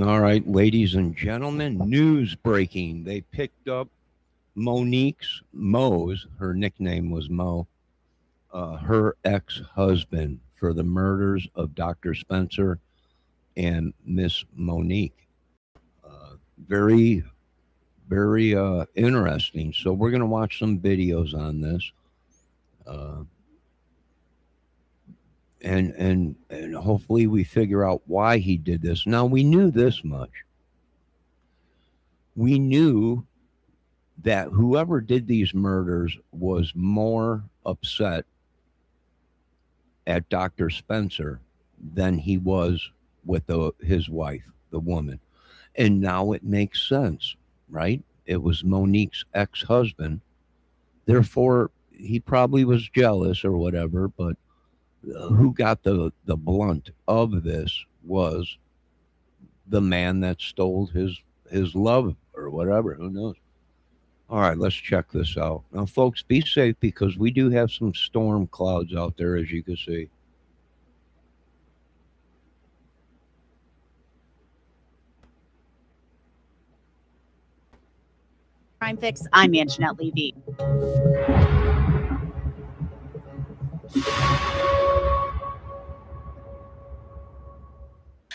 All right, ladies and gentlemen, news breaking. They picked up Mo's, her nickname was Mo, her ex husband for the murders of Dr. Spencer and Miss Monique. Very, very interesting. So, we're going to watch some videos on this. Uh, and hopefully we figure out why he did this. Now we knew this much. We knew that whoever did these murders was more upset at Dr. Spencer than he was with his wife, the woman. And now it makes sense, right? It was Monique's ex husband. Therefore, he probably was jealous or whatever, but who got the blunt of this was the man that stole his love or whatever. Who knows? All right, let's check this out. Now, folks, be safe because we do have some storm clouds out there, as you can see. Crime Fix, I'm Anjanette Levy.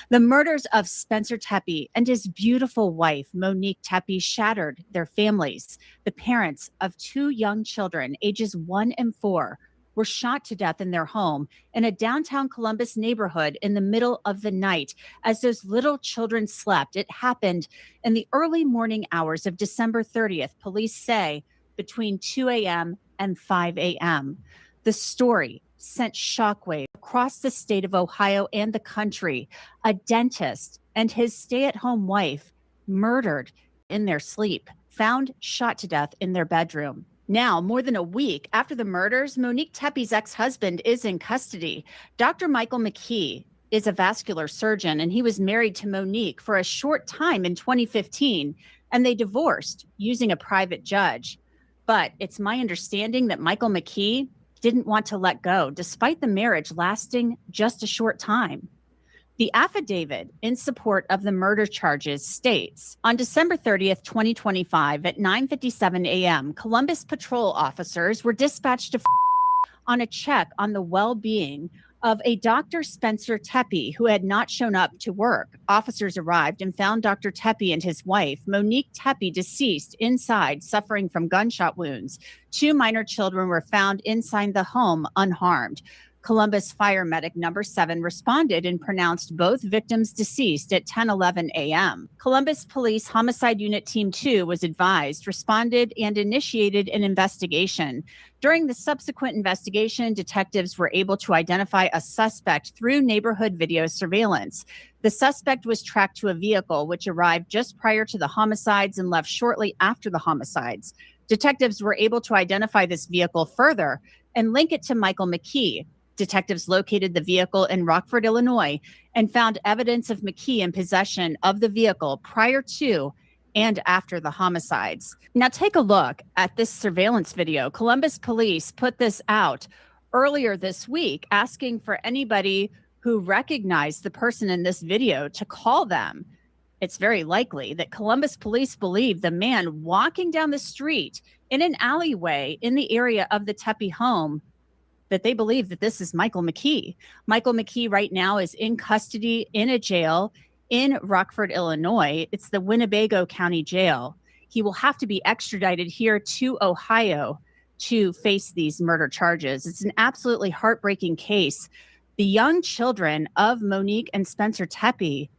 The murders of Spencer Tepe and his beautiful wife, Monique Tepe, shattered their families. The parents of two young children, ages 1 and 4, were shot to death in their home in a downtown Columbus neighborhood in the middle of the night as those little children slept. It happened in the early morning hours of December 30th, police say between 2 a.m. and 5 a.m. The story sent shockwaves across the state of Ohio and the country. A dentist and his stay-at-home wife murdered in their sleep, found shot to death in their bedroom. Now, more than a week after the murders, Monique Tepe's ex-husband is in custody. Dr. Michael McKee is a vascular surgeon, and he was married to Monique for a short time in 2015, and they divorced using a private judge. But it's my understanding that Michael McKee didn't want to let go, despite the marriage lasting just a short time. The affidavit in support of the murder charges states, on December 30th, 2025 at 9:57 a.m., Columbus patrol officers were dispatched to on a check on the well-being of a Dr. Spencer Tepe who had not shown up to work. Officers arrived and found Dr. Tepe and his wife, Monique Tepe, deceased inside, suffering from gunshot wounds. 2 minor children were found inside the home unharmed. Columbus Fire Medic number 7 responded and pronounced both victims deceased at 10:11 a.m. Columbus Police Homicide Unit Team 2 was advised, responded, and initiated an investigation. During the subsequent investigation, detectives were able to identify a suspect through neighborhood video surveillance. The suspect was tracked to a vehicle which arrived just prior to the homicides and left shortly after the homicides. Detectives were able to identify this vehicle further and link it to Michael McKee. Detectives located the vehicle in Rockford, Illinois, and found evidence of McKee in possession of the vehicle prior to and after the homicides. Now take a look at this surveillance video. Columbus police put this out earlier this week, asking for anybody who recognized the person in this video to call them. It's very likely that Columbus police believe the man walking down the street in an alleyway in the area of the Tepe home, that they believe that this is Michael McKee. Michael McKee right now is in custody in a jail in Rockford, Illinois. It's the Winnebago County Jail. He will have to be extradited here to Ohio to face these murder charges. It's an absolutely heartbreaking case. The young children of Monique and Spencer Tepe,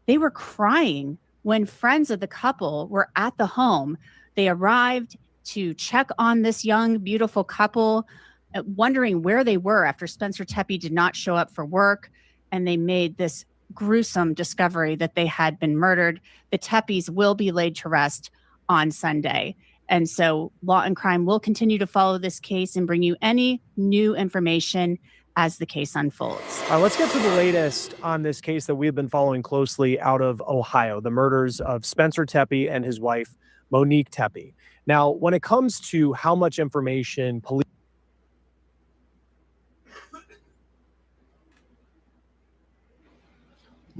they were crying when friends of the couple were at the home. They arrived to check on this young, beautiful couple, wondering where they were after Spencer Tepe did not show up for work, and they made this gruesome discovery that they had been murdered. The Tepes will be laid to rest on Sunday. And so Law and Crime will continue to follow this case and bring you any new information as the case unfolds. All right, let's get to the latest on this case that we've been following closely out of Ohio, the murders of Spencer Tepe and his wife, Monique Tepe. Now, when it comes to how much information police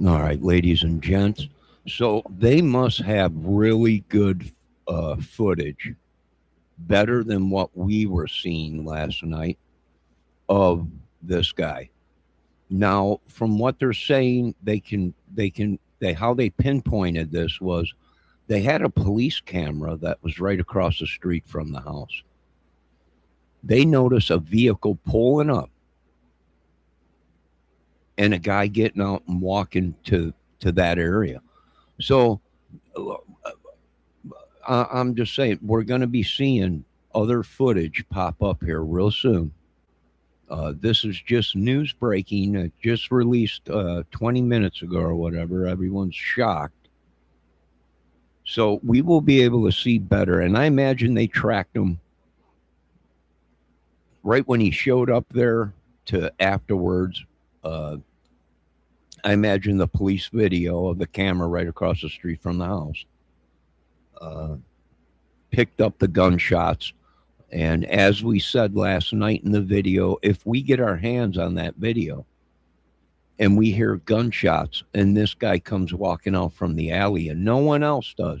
All right, ladies and gents, So they must have really good footage, better than what we were seeing last night of this guy. Now, from what they're saying, they how they pinpointed this was they had a police camera that was right across the street from the house. They noticed a vehicle pulling up and a guy getting out and walking to that area. So I'm just saying we're going to be seeing other footage pop up here real soon. This is just news breaking. It just released 20 minutes ago or whatever. Everyone's shocked. So we will be able to see better. And I imagine they tracked him right when he showed up there to afterwards. I imagine the police video of the camera right across the street from the house picked up the gunshots. And as we said last night in the video, if we get our hands on that video and we hear gunshots and this guy comes walking out from the alley and no one else does,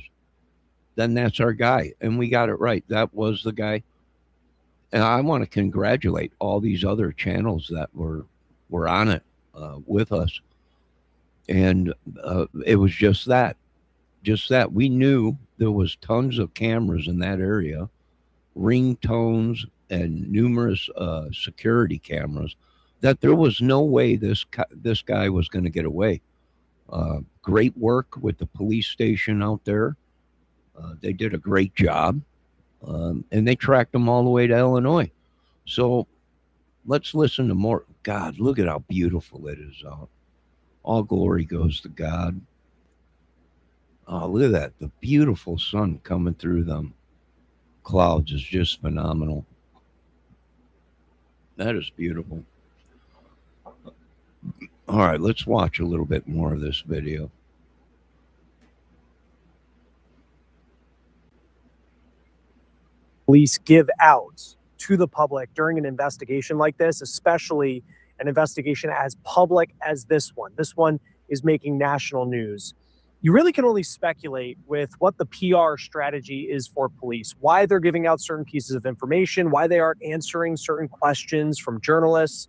then that's our guy. And we got it right. That was the guy. And I want to congratulate all these other channels that were on it with us. And it was just that. We knew there was tons of cameras in that area, ringtones and numerous security cameras, that there was no way this guy was going to get away. Great work with the police station out there. They did a great job, and they tracked him all the way to Illinois. So let's listen to more. God, look at how beautiful it is out. All glory goes to God. Oh, look at that. The beautiful sun coming through them clouds is just phenomenal. That is beautiful. All right, let's watch a little bit more of this video. Police give out to the public during an investigation like this, especially an investigation as public as this one. This one is making national news. You really can only speculate with what the PR strategy is for police, why they're giving out certain pieces of information, why they aren't answering certain questions from journalists.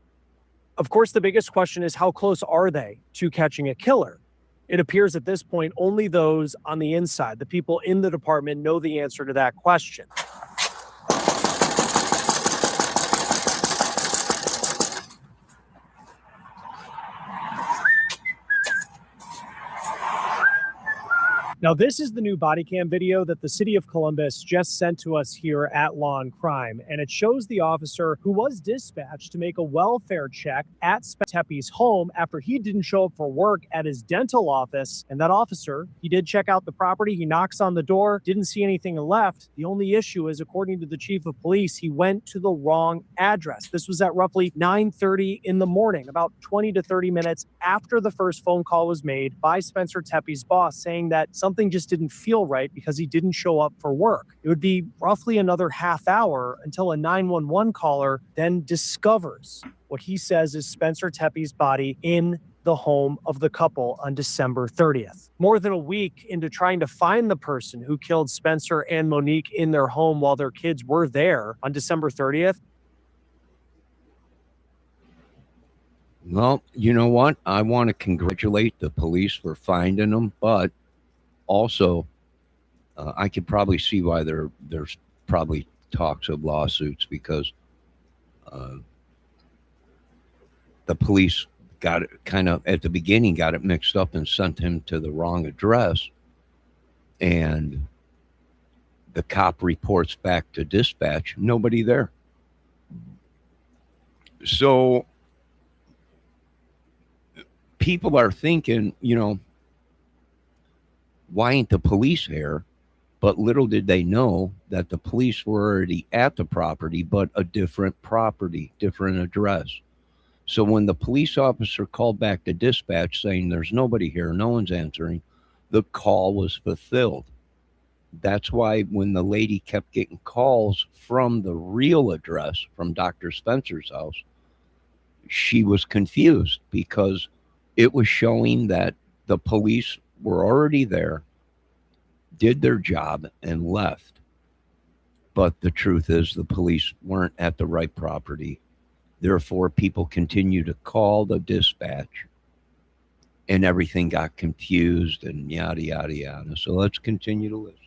Of course, the biggest question is how close are they to catching a killer? It appears at this point only those on the inside, the people in the department, know the answer to that question. Now, this is the new body cam video that the city of Columbus just sent to us here at Law and Crime, and it shows the officer who was dispatched to make a welfare check at Teppi's home after he didn't show up for work at his dental office. And that officer, he did check out the property. He knocks on the door, didn't see anything left. The only issue is, according to the chief of police, he went to the wrong address. This was at roughly 9:30 in the morning, about 20 to 30 minutes after the first phone call was made by Spencer Teppi's boss, saying that something just didn't feel right because he didn't show up for work. It would be roughly another half hour until a 911 caller then discovers what he says is Spencer Teppi's body in the home of the couple on December 30th. More than a week into trying to find the person who killed Spencer and Monique in their home while their kids were there on December 30th. Well, you know what? I want to congratulate the police for finding them, but also I could probably see why there's probably talks of lawsuits, because the police got it kind of at the beginning, got it mixed up and sent him to the wrong address, and the cop reports back to dispatch, nobody there. So people are thinking, why ain't the police here? But little did they know that the police were already at the property, but a different property, different address. So when the police officer called back to dispatch saying there's nobody here, no one's answering, the call was fulfilled. That's why when the lady kept getting calls from the real address, from Dr. Spencer's house, she was confused, because it was showing that the police were already there, did their job, and left. But the truth is, the police weren't at the right property. Therefore, people continue to call the dispatch, and everything got confused and yada, yada, yada. So let's continue to listen.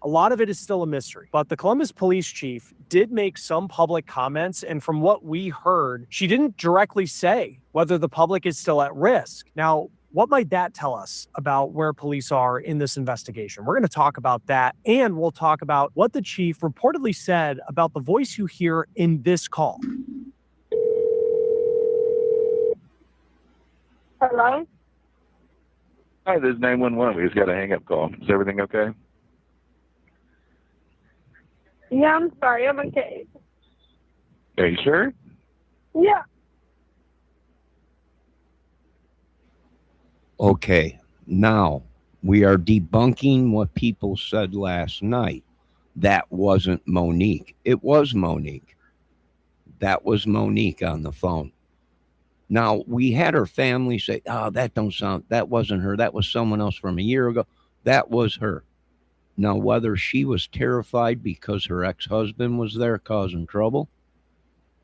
A lot of it is still a mystery, but the Columbus police chief did make some public comments. And from what we heard, she didn't directly say whether the public is still at risk. Now, what might that tell us about where police are in this investigation? We're going to talk about that, and we'll talk about what the chief reportedly said about the voice you hear in this call. Hello? Hi, this is 911. We just got a hang-up call. Is everything okay? Yeah, I'm sorry. I'm okay. Are you sure? Yeah. Okay, now we are debunking what people said last night. That wasn't Monique. It was Monique. That was Monique on the phone. Now, we had her family say, oh, that wasn't her. That was someone else from a year ago. That was her. Now, whether she was terrified because her ex-husband was there causing trouble,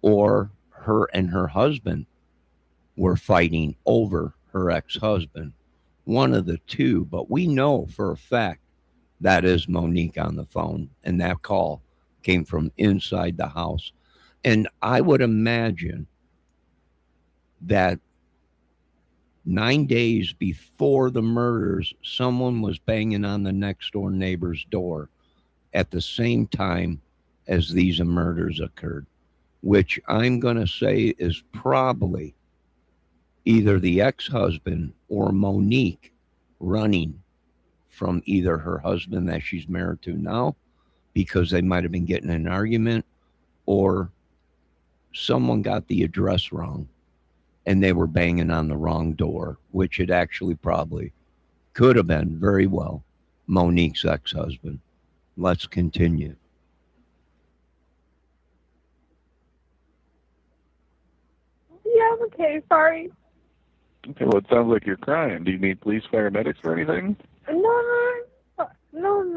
or her and her husband were fighting over her ex-husband, one of the two, but we know for a fact that is Monique on the phone, and that call came from inside the house. And I would imagine that 9 days before the murders, someone was banging on the next door neighbor's door at the same time as these murders occurred, which I'm going to say is probably either the ex-husband or Monique running from either her husband that she's married to now because they might have been getting in an argument, or someone got the address wrong and they were banging on the wrong door, which it actually probably could have been very well Monique's ex-husband. Let's continue. Yeah, I'm okay. Sorry. Okay, well, it sounds like you're crying. Do you need police, paramedics, or anything? No,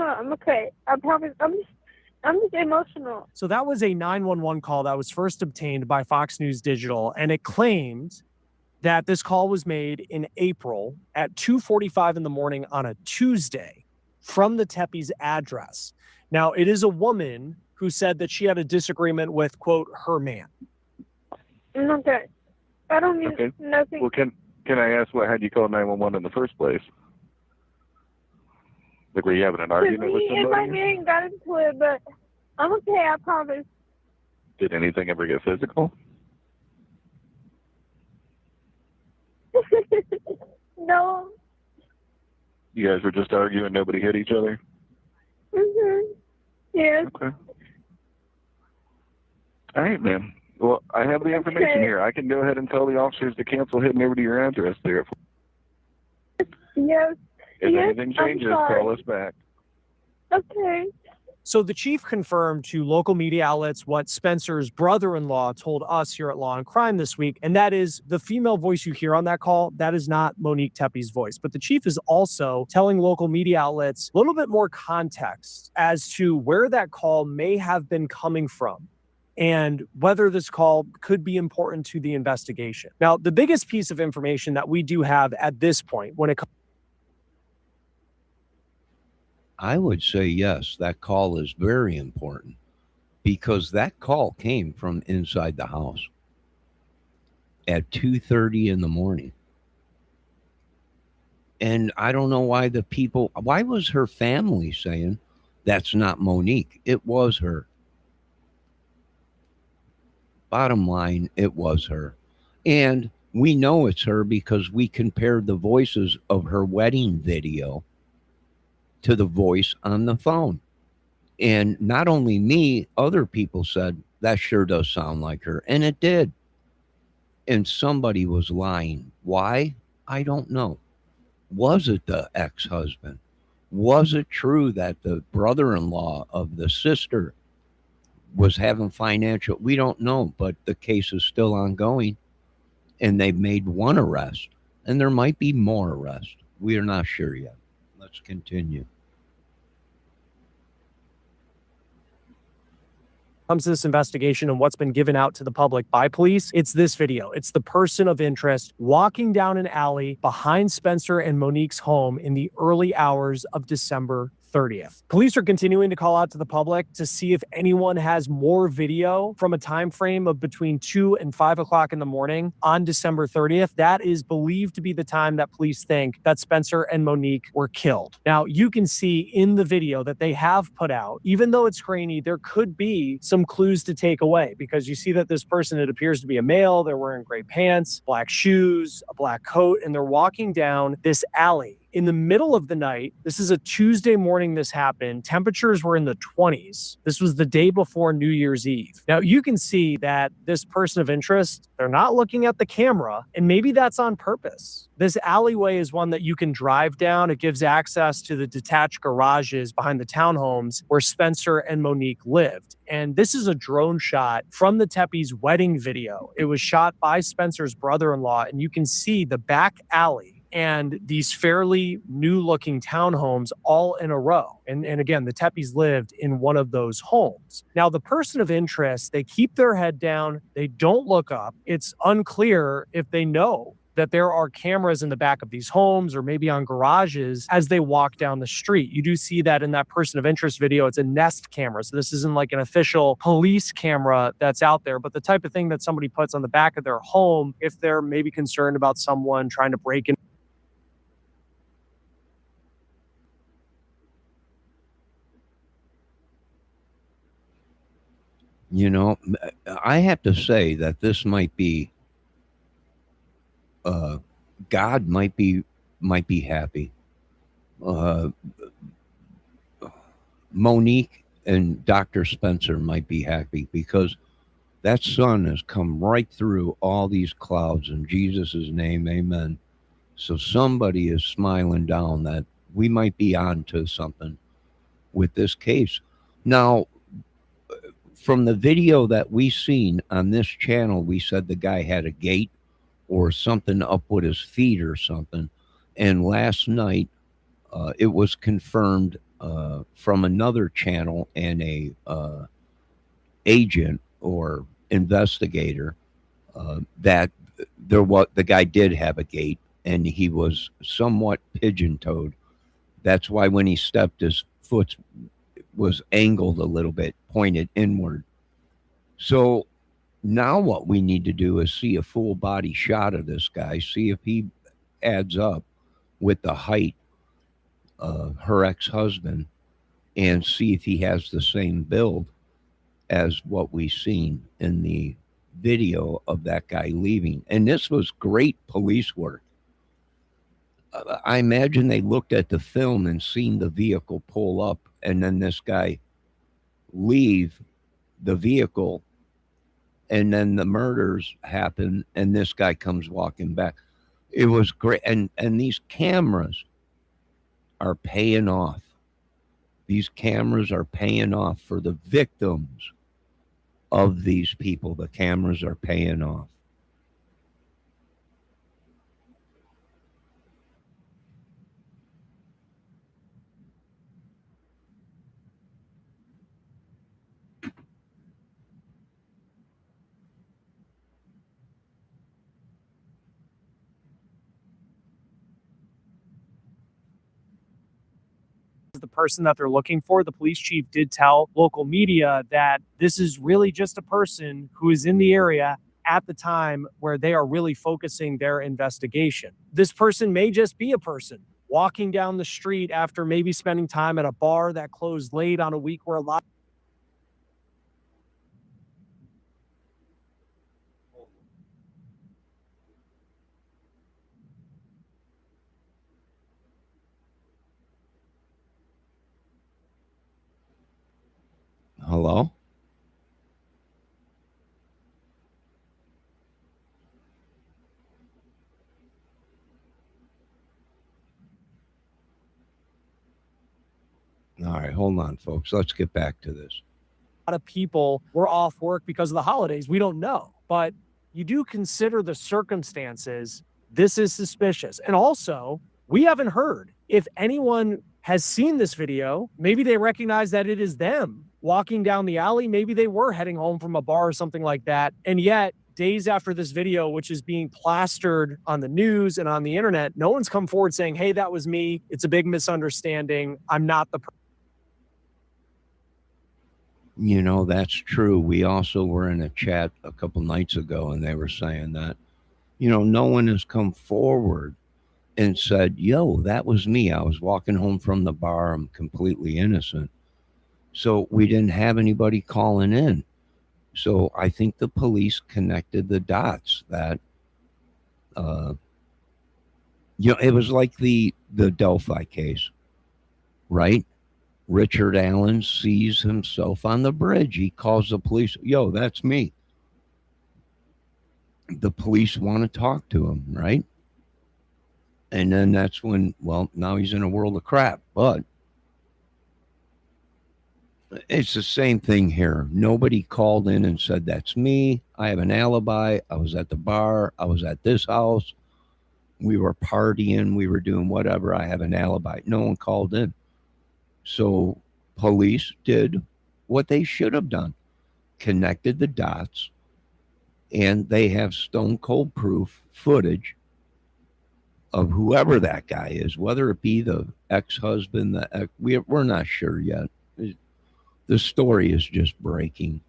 I'm okay. I promise. I'm just emotional. So that was a 911 call that was first obtained by Fox News Digital, and it claimed that this call was made in April at 2:45 in the morning on a Tuesday from the Tepe's address. Now, it is a woman who said that she had a disagreement with, quote, her man. Okay. I don't need Okay. nothing. Well, can I ask what had you call 911 in the first place? Like, were you having an argument with Me and my somebody? man got into it, but I'm okay. I promise. Did anything ever get physical? No. You guys were just arguing, nobody hit each other? Yes. Okay. All right, man. Well, I have the information Okay. here. I can go ahead and tell the officers to cancel hitting over to your address there. Yes. If Yes, anything I'm changes, sorry. call us back. Okay. So the chief confirmed to local media outlets what Spencer's brother-in-law told us here at Law and Crime this week, and that is the female voice you hear on that call, that is not Monique Tepe's voice. But the chief is also telling local media outlets a little bit more context as to where that call may have been coming from and whether this call could be important to the investigation. Now, the biggest piece of information that we do have at this point when it comes I would say yes, that call is very important because that call came from inside the house at 2:30 in the morning. And I don't know why was her family saying that's not Monique? It was her. Bottom line, it was her. And we know it's her because we compared the voices of her wedding video to the voice on the phone. And not only me, other people said, that sure does sound like her. And it did. And somebody was lying. Why? I don't know. Was it the ex-husband? Was it true that the brother-in-law of the sister was having financial. We don't know, but the case is still ongoing, and they've made one arrest, and there might be more arrests. We are not sure yet. Let's continue. Comes to this investigation and what's been given out to the public by police, it's this video. It's the person of interest walking down an alley behind Spencer and Monique's home in the early hours of December 30th. Police are continuing to call out to the public to see if anyone has more video from a time frame of between 2 and 5 o'clock in the morning on December 30th. That is believed to be the time that police think that Spencer and Monique were killed. Now, you can see in the video that they have put out, even though it's grainy, there could be some clues to take away, because you see that this person, it appears to be a male. They're wearing gray pants, black shoes, a black coat, and they're walking down this alley in the middle of the night. This is a Tuesday morning this happened. Temperatures were in the 20s. This was the day before New Year's Eve. Now, you can see that this person of interest, they're not looking at the camera, and maybe that's on purpose. This alleyway is one that you can drive down. It gives access to the detached garages behind the townhomes where Spencer and Monique lived. And this is a drone shot from the Teppies' wedding video. It was shot by Spencer's brother-in-law, and you can see the back alley and these fairly new-looking townhomes all in a row. And again, the Teppies lived in one of those homes. Now, the person of interest, they keep their head down. They don't look up. It's unclear if they know that there are cameras in the back of these homes or maybe on garages as they walk down the street. You do see that in that person of interest video. It's a Nest camera. So this isn't like an official police camera that's out there, but the type of thing that somebody puts on the back of their home if they're maybe concerned about someone trying to break in. You know, I have to say that this might be, God might be happy. Uh, Monique and Dr. Spencer might be happy because that sun has come right through all these clouds in Jesus' name, amen. So somebody is smiling down that we might be on to something with this case. Now, from the video that we seen on this channel, we said the guy had a gate or something up with his feet or something. And last night, it was confirmed from another channel and a agent or investigator that the guy did have a gate and he was somewhat pigeon-toed. That's why when he stepped, his foot was angled a little bit, pointed inward. So now what we need to do is see a full body shot of this guy, see if he adds up with the height of her ex-husband, and see if he has the same build as what we seen in the video of that guy leaving. And this was great police work. I imagine they looked at the film and seen the vehicle pull up and then this guy leave the vehicle, and then the murders happen and this guy comes walking back. It was great. And these cameras are paying off. These cameras are paying off for the victims of these people. The cameras are paying off. The person that they're looking for. The police chief did tell local media that this is really just a person who is in the area at the time where they are really focusing their investigation. This person may just be a person walking down the street after maybe spending time at a bar that closed late on a week where a lot. Hello? All right, hold on, folks. Let's get back to this. lot of people were off work because of the holidays. We don't know, but you do consider the circumstances. This is suspicious. And also, we haven't heard if anyone has seen this video. Maybe they recognize that it is them walking down the alley. Maybe they were heading home from a bar or something like that. And yet, days after this video, which is being plastered on the news and on the internet, no one's come forward saying, hey, that was me. It's a big misunderstanding. I'm not the person. You know, that's true. We also were in a chat a couple nights ago, and they were saying that, you know, no one has come forward and said, yo, that was me. I was walking home from the bar. I'm completely innocent. So we didn't have anybody calling in. So I think the police connected the dots that, you know, it was like the Delphi case, right? Richard Allen sees himself on the bridge. He calls the police. Yo, that's me. The police want to talk to him, right? And then that's when, well, now he's in a world of crap. But it's the same thing here. Nobody called in and said, that's me. I have an alibi. I was at the bar. I was at this house. We were partying. We were doing whatever. I have an alibi. No one called in. So police did what they should have done, connected the dots, and they have stone cold proof footage of whoever that guy is, whether it be the ex-husband, we're not sure yet. The story is just breaking.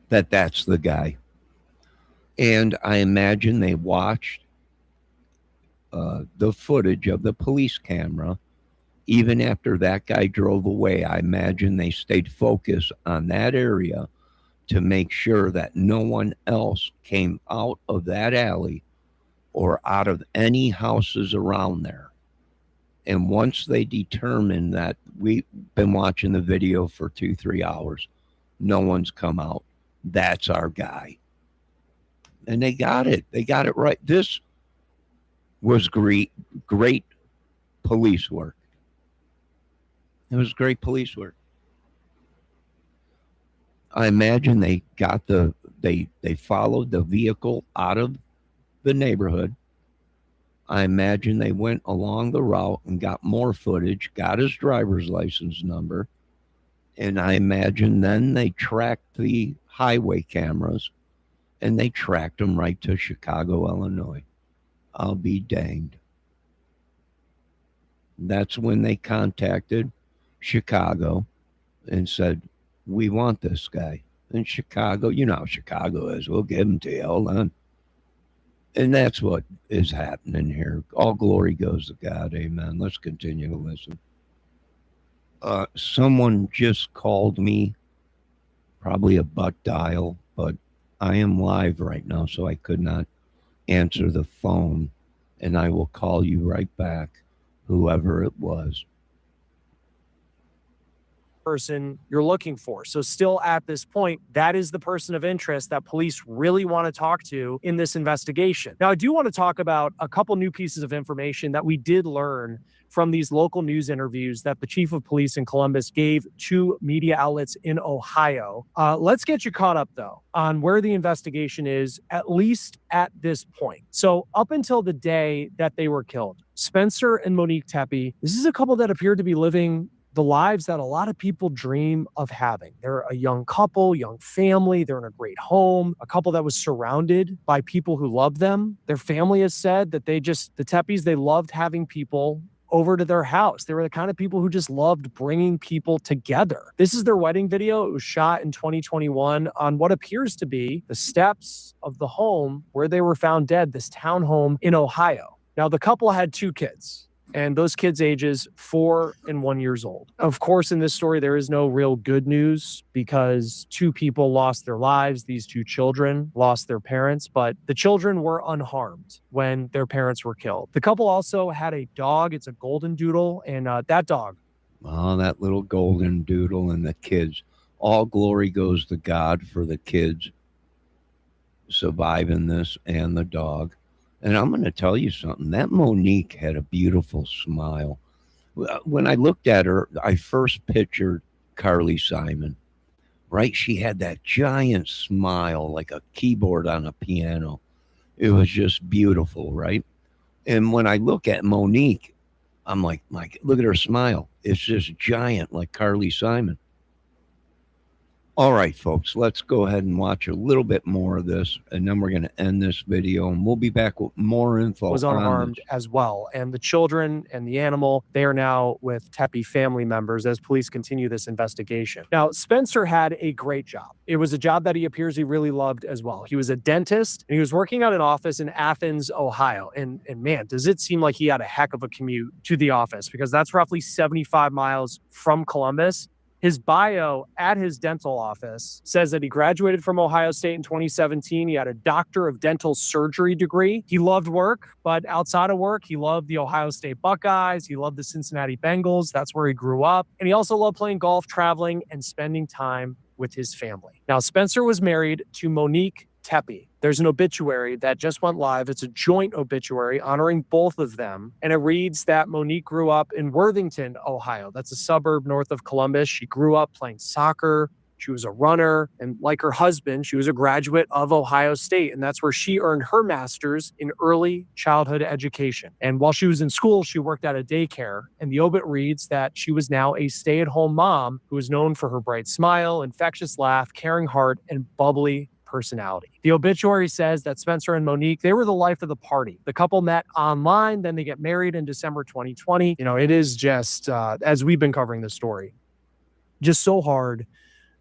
That's the guy. And I imagine they watched the footage of the police camera. Even after that guy drove away, I imagine they stayed focused on that area to make sure that no one else came out of that alley or out of any houses around there. And once they determined that, we've been watching the video for 2-3 hours, no one's come out. That's our guy. And they got it. They got it right. This was great police work. It was great police work. I imagine they got they followed the vehicle out of the neighborhood. I imagine they went along the route and got more footage, got his driver's license number, and I imagine then they tracked the highway cameras and they tracked him right to Chicago, Illinois. I'll be danged. That's when they contacted Chicago and said, we want this guy. And Chicago, you know how Chicago is. We'll give him to you. Hold on. And that's what is happening here. All glory goes to God. Amen. Let's continue to listen. Someone just called me, probably a butt dial, but I am live right now, so I could not answer the phone, and I will call you right back, whoever it was. Person you're looking for. So still at this point, that is the person of interest that police really want to talk to in this investigation. Now, I do want to talk about a couple new pieces of information that we did learn from these local news interviews that the chief of police in Columbus gave to media outlets in Ohio. Let's get you caught up, though, on where the investigation is, at least at this point. So up until the day that they were killed, Spencer and Monique Tepe, this is a couple that appeared to be living the lives that a lot of people dream of having. They're a young couple, young family. They're in a great home, a couple that was surrounded by people who love them. Their family has said that the Tepes, they loved having people over to their house. They were the kind of people who just loved bringing people together. This is their wedding video. It was shot in 2021 on what appears to be the steps of the home where they were found dead, this townhome in Ohio. Now, the couple had 2 kids. And those kids' ages 4 and 1 years old. Of course, in this story, there is no real good news because 2 people lost their lives. These 2 children lost their parents, but the children were unharmed when their parents were killed. The couple also had a dog. It's a golden doodle. And that dog. Oh, that little golden doodle and the kids. All glory goes to God for the kids surviving this and the dog. And I'm going to tell you something. That Monique had a beautiful smile. When I looked at her, I first pictured Carly Simon, right? She had that giant smile, like a keyboard on a piano. It was just beautiful, right? And when I look at Monique, I'm like, look at her smile. It's just giant, like Carly Simon. All right, folks, let's go ahead and watch a little bit more of this, and then we're going to end this video, and we'll be back with more info. Was unharmed as well. And the children and the animal, they are now with Tepe family members as police continue this investigation. Now, Spencer had a great job. It was a job that he appears he really loved as well. He was a dentist, and he was working at an office in Athens, Ohio. And man, does it seem like he had a heck of a commute to the office, because that's roughly 75 miles from Columbus. His bio at his dental office says that he graduated from Ohio State in 2017. He had a doctor of dental surgery degree. He loved work, but outside of work, he loved the Ohio State Buckeyes. He loved the Cincinnati Bengals. That's where he grew up. And he also loved playing golf, traveling, and spending time with his family. Now, Spencer was married to Monique Tepe. There's an obituary that just went live. It's a joint obituary honoring both of them. And it reads that Monique grew up in Worthington, Ohio. That's a suburb north of Columbus. She grew up playing soccer. She was a runner. And like her husband, she was a graduate of Ohio State. And that's where she earned her master's in early childhood education. And while she was in school, she worked at a daycare. And the obit reads that she was now a stay-at-home mom who was known for her bright smile, infectious laugh, caring heart, and bubbly personality. The obituary says that Spencer and Monique, they were the life of the party. The couple met online, then they get married in December 2020. You know, it is just, as we've been covering this story, just so hard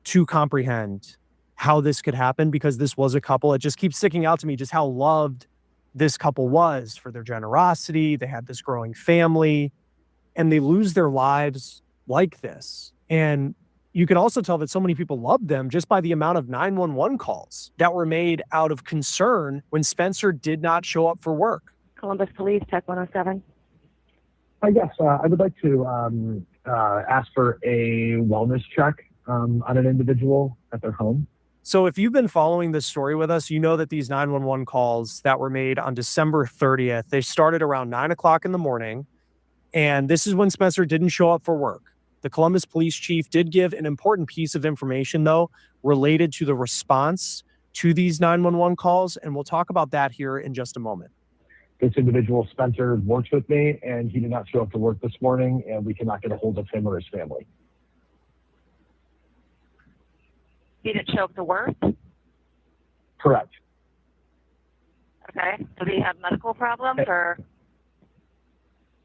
to comprehend how this could happen, because this was a couple. It just keeps sticking out to me just how loved this couple was for their generosity. They had this growing family, and they lose their lives like this. And you can also tell that so many people loved them just by the amount of 911 calls that were made out of concern when Spencer did not show up for work. Columbus Police, Tech 107. Yes, I would like to ask for a wellness check on an individual at their home. So if you've been following this story with us, you know that these 911 calls that were made on December 30th, they started around 9 o'clock in the morning. And this is when Spencer didn't show up for work. The Columbus police chief did give an important piece of information, though, related to the response to these 911 calls. And we'll talk about that here in just a moment. This individual, Spencer, works with me, and he did not show up to work this morning, and we cannot get a hold of him or his family. He didn't show up to work? Correct. Okay. Does he have medical problems or?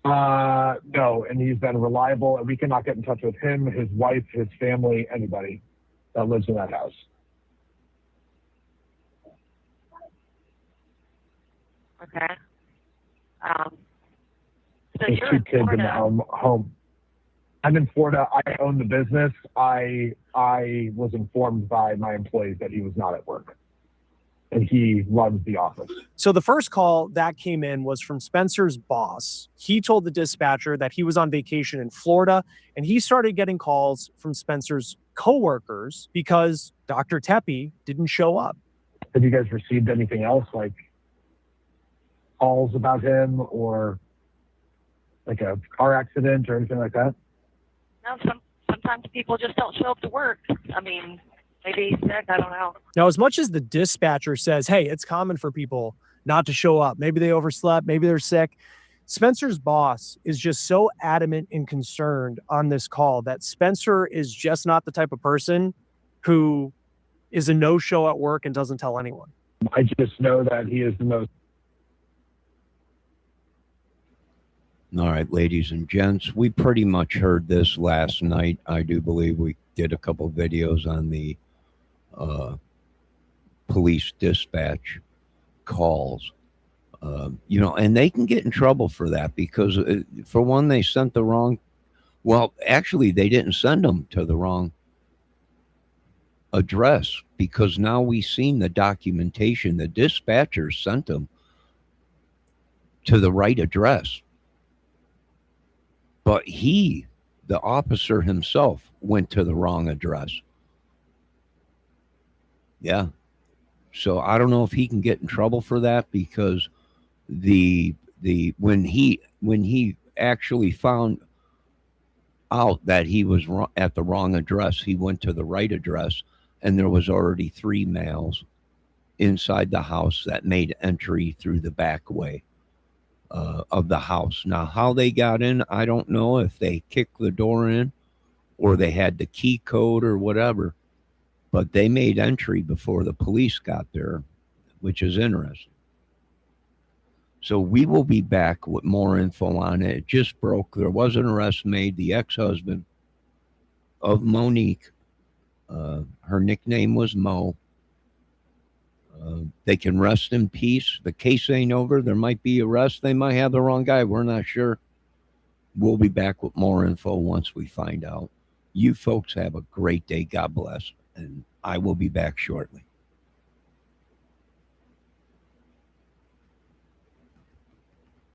No, and he's been reliable, and we cannot get in touch with him, his wife, his family, anybody that lives in that house. Okay. So There's you're two in kids in the Florida. home. I'm in Florida. I own the business. I was informed by my employees that he was not at work, and he runs the office. So the first call that came in was from Spencer's boss. He told the dispatcher that he was on vacation in Florida, and he started getting calls from Spencer's coworkers because Dr. Tepe didn't show up. Have you guys received anything else, like calls about him or like a car accident or anything like that? No, sometimes people just don't show up to work. I mean, maybe he's sick. I don't know. Now, as much as the dispatcher says, hey, it's common for people not to show up, maybe they overslept, maybe they're sick, Spencer's boss is just so adamant and concerned on this call that Spencer is just not the type of person who is a no-show at work and doesn't tell anyone. I just know that he is the most. All right, ladies and gents, we pretty much heard this last night. I do believe we did a couple videos on the police dispatch calls. And they can get in trouble for that because, for one, they sent the wrong. Well, actually, they didn't send them to the wrong address, because now we've seen the documentation. The dispatchers sent them to the right address. But the officer himself, went to the wrong address. Yeah. So I don't know if he can get in trouble for that, because when he actually found out that he was at the wrong address. He went to the right address, and there was already 3 males inside the house that made entry through the back way of the house. Now, how they got in, I don't know if they kicked the door in or they had the key code or whatever, but they made entry before the police got there, which is interesting. So we will be back with more info on it. It just broke. There was an arrest made. The ex-husband of Monique, her nickname was Mo. They can rest in peace. The case ain't over. There might be arrest. They might have the wrong guy. We're not sure. We'll be back with more info once we find out. You folks have a great day. God bless. And I will be back shortly.